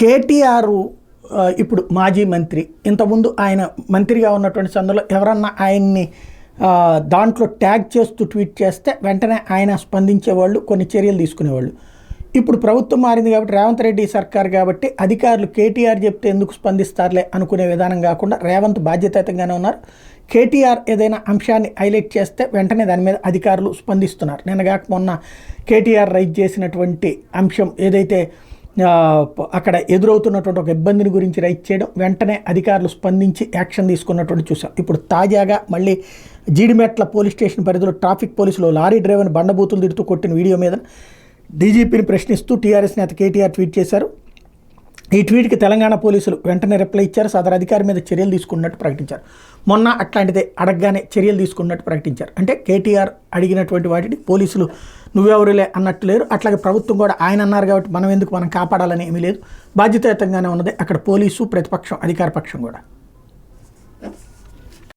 కేటీఆర్ ఇప్పుడు మాజీ మంత్రి, ఇంతకుముందు ఆయన మంత్రిగా ఉన్నటువంటి సందర్భంలో ఎవరన్నా ఆయన్ని దాంట్లో ట్యాగ్ చేస్తూ ట్వీట్ చేస్తే వెంటనే ఆయన స్పందించేవాళ్ళు, కొన్ని చర్యలు తీసుకునేవాళ్ళు. ఇప్పుడు ప్రభుత్వం మారింది కాబట్టి, రేవంత్ రెడ్డి సర్కార్ కాబట్టి అధికారులు కేటీఆర్ చెప్తే ఎందుకు స్పందిస్తారులే అనుకునే విధానం కాకుండా రేవంత్ బాధ్యతాయుతంగానే ఉన్నారు. కేటీఆర్ ఏదైనా అంశాన్ని హైలైట్ చేస్తే వెంటనే దాని మీద అధికారులు స్పందిస్తున్నారు. నిన్నగాక మొన్న కేటీఆర్ రైజ్ చేసినటువంటి అంశం ఏదైతే అక్కడ ఎదురవుతున్నటువంటి ఒక ఇబ్బందిని గురించి రైజ్ చేయడం, వెంటనే అధికారులు స్పందించి యాక్షన్ తీసుకున్నటువంటి చూసాం. ఇప్పుడు తాజాగా మళ్ళీ జీడిమెట్ల పోలీస్ స్టేషన్ పరిధిలో ట్రాఫిక్ పోలీసులు లారీ డ్రైవర్ని బండబూతులు తిడుతూ కొట్టిన వీడియో మీద డీజీపీని ప్రశ్నిస్తూ టీఆర్ఎస్ నేత కేటీఆర్ ట్వీట్ చేశారు. ఈ ట్వీట్కి తెలంగాణ పోలీసులు వెంటనే రిప్లై ఇచ్చారు. సదరు అధికారి మీద చర్యలు తీసుకున్నట్టు ప్రకటించారు. మొన్న అట్లాంటిదే అడగగానే చర్యలు తీసుకున్నట్టు ప్రకటించారు. అంటే కేటీఆర్ అడిగినటువంటి వాటిని పోలీసులు నువ్వెవరులే అన్నట్టు లేరు. అట్లాగే ప్రభుత్వం కూడా ఆయన అన్నారు కాబట్టి మనం కాపాడాలని ఏమీ లేదు, బాధ్యతాయుతంగానే ఉన్నది అక్కడ పోలీసు, ప్రతిపక్షం, అధికార పక్షం కూడా.